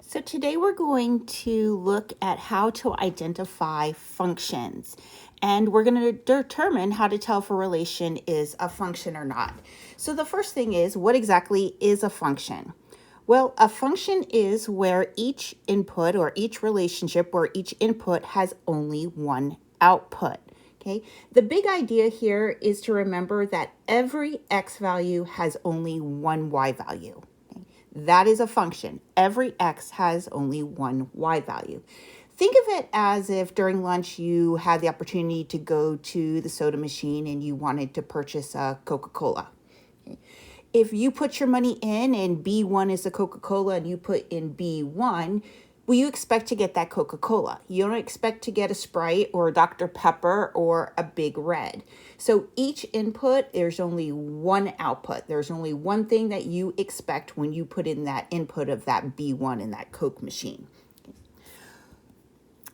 So today we're going to look at how to identify functions, and we're going to determine how to tell if a relation is a function or not. So the first thing is, what exactly is a function? Well, a function is where each input or each relationship where each input has only one output. Okay, the big idea here is to remember that every x value has only one y value. That is a function. Every x has only one y value. Think of it as if during lunch you had the opportunity to go to the soda machine and you wanted to purchase a Coca-Cola. If you put your money in and B1 is a Coca-Cola and you put in B1, well, you expect to get that Coca-Cola. You don't expect to get a Sprite or a Dr. Pepper or a Big Red. So each input, there's only one output. There's only one thing that you expect when you put in that input of that B1 in that Coke machine.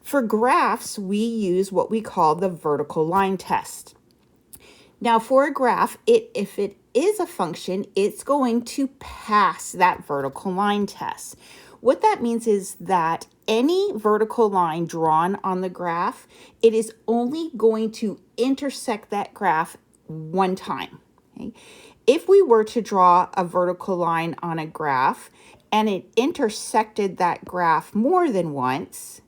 For graphs, we use what we call the vertical line test. Now, for a graph, if it is a function, it's going to pass that vertical line test. What that means is that any vertical line drawn on the graph, it is only going to intersect that graph one time. Okay? If we were to draw a vertical line on a graph and it intersected that graph more than once,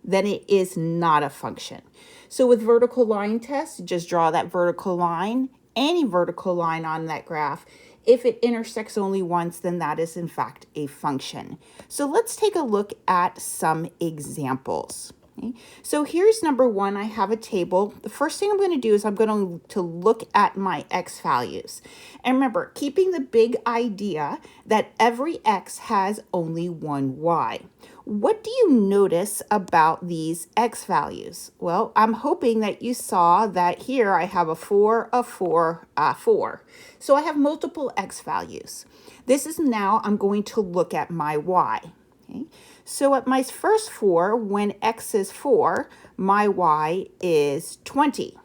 then it is not a function. So with vertical line tests, just draw that vertical line, any vertical line on that graph. If it intersects only once, then that is in fact a function. So let's take a look at some examples. Okay. So here's number one. I have a table. The first thing I'm going to do is I'm going to look at my x values. And remember, keeping the big idea that every x has only one y. What do you notice about these x values? Well, I'm hoping that you saw that here I have a 4, a 4, a 4. So I have multiple x values. This is now I'm going to look at my y. Okay. So at my first 4, when x is 4, my y is 20.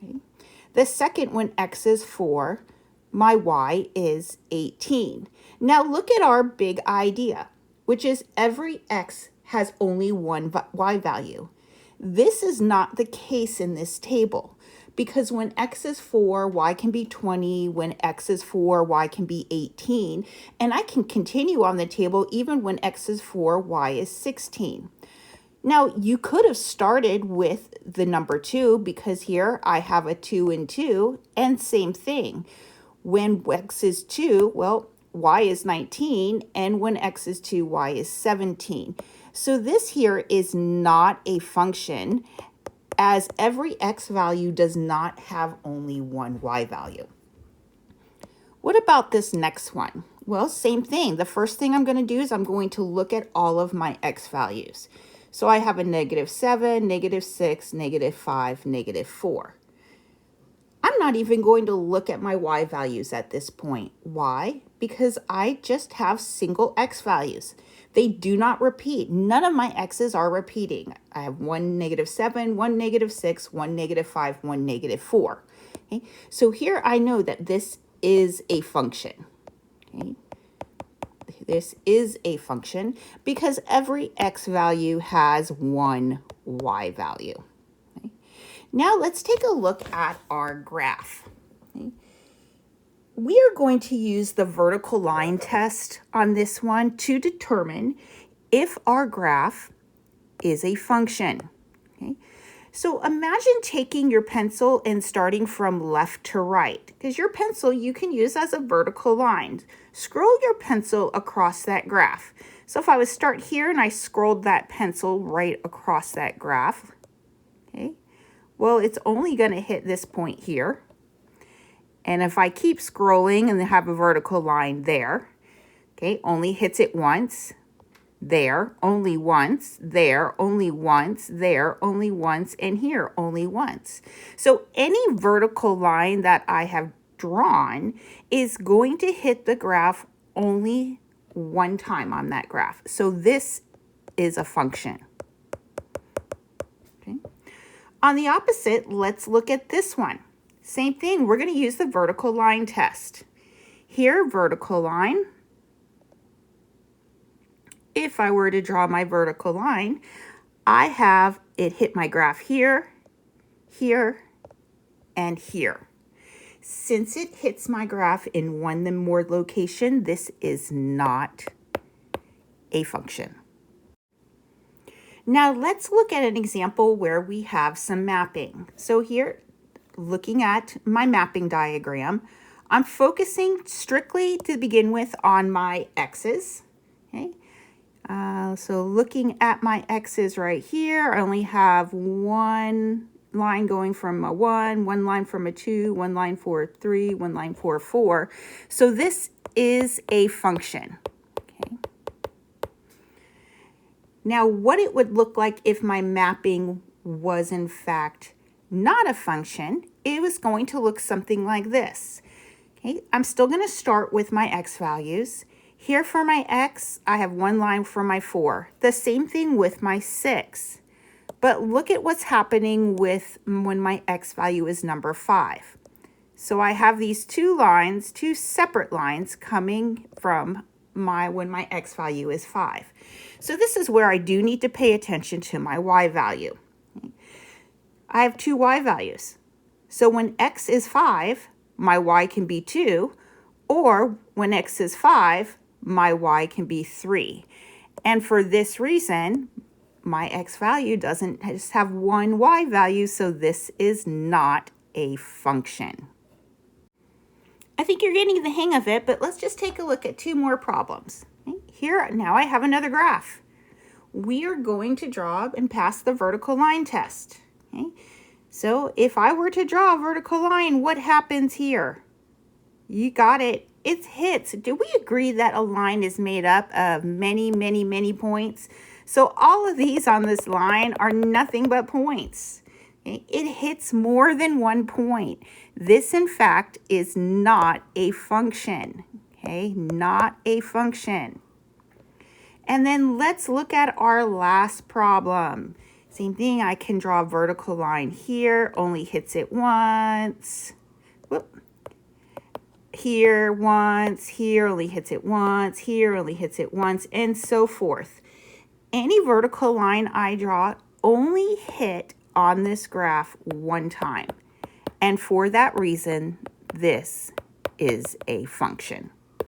Okay. The second, when x is 4, my y is 18. Now look at our big idea, which is every x has only one y value. This is not the case in this table, because when x is 4, y can be 20. When x is 4, y can be 18. And I can continue on the table even when x is 4, y is 16. Now, you could have started with the number 2, because here I have a 2 and 2, and same thing. When x is 2, well, y is 19, and when x is 2, y is 17. So this here is not a function, as every x value does not have only one y value. What about this next one? Well, same thing. The first thing I'm going to do is I'm going to look at all of my x values. So I have a -7, -6, -5, -4. I'm not even going to look at my y values at this point. Why? Because I just have single x values. They do not repeat. None of my x's are repeating. I have one -7, one -6, one -5, one -4. Okay? So here I know that this is a function. Okay? This is a function because every x value has one y value. Okay? Now let's take a look at our graph. Okay? We are going to use the vertical line test on this one to determine if our graph is a function. Okay? So imagine taking your pencil and starting from left to right, because your pencil you can use as a vertical line. Scroll your pencil across that graph. So if I would start here and I scrolled that pencil right across that graph, okay, well, it's only going to hit this point here. And if I keep scrolling and have a vertical line there, okay, only hits it once, there, only once, there, only once, there, only once, and here, only once. So any vertical line that I have drawn is going to hit the graph only one time on that graph. So this is a function. Okay. On the opposite, let's look at this one. Same thing, we're going to use the vertical line test. Here, vertical line. if I were to draw my vertical line, I have it hit my graph here, here, and here. Since it hits my graph in one or more location, this is not a function. Now let's look at an example where we have some mapping. So here, looking at my mapping diagram, I'm focusing strictly to begin with on my x's. Okay. So looking at my x's right here, I only have one line going from a 1 line from a 2, one line for a 3, one line for a 4. So this is a function. Okay. Now what it would look like if my mapping was in fact not a function, it was going to look something like this. Okay, I'm still going to start with my x values. Here for my x, I have one line for my 4. The same thing with my 6. But look at what's happening with when my x value is number 5. So I have these two lines, two separate lines coming from when my x value is 5. So this is where I do need to pay attention to my y value. I have two y values. So when x is 5, my y can be 2, or when x is 5, my y can be 3. And for this reason, my x value doesn't just have one y value, so this is not a function. I think you're getting the hang of it, but let's just take a look at two more problems. Okay? Here, now I have another graph. We are going to draw and pass the vertical line test. Okay? So if I were to draw a vertical line, what happens here? You got it. It hits. Do we agree that a line is made up of many, many, many points? So all of these on this line are nothing but points. Okay? It hits more than one point. This, in fact, is not a function. Okay? Not a function. And then let's look at our last problem. Same thing, I can draw a vertical line here, only hits it once. Whoop. Here once, here only hits it once, here only hits it once, and so forth. Any vertical line I draw only hit on this graph one time. And for that reason, this is a function.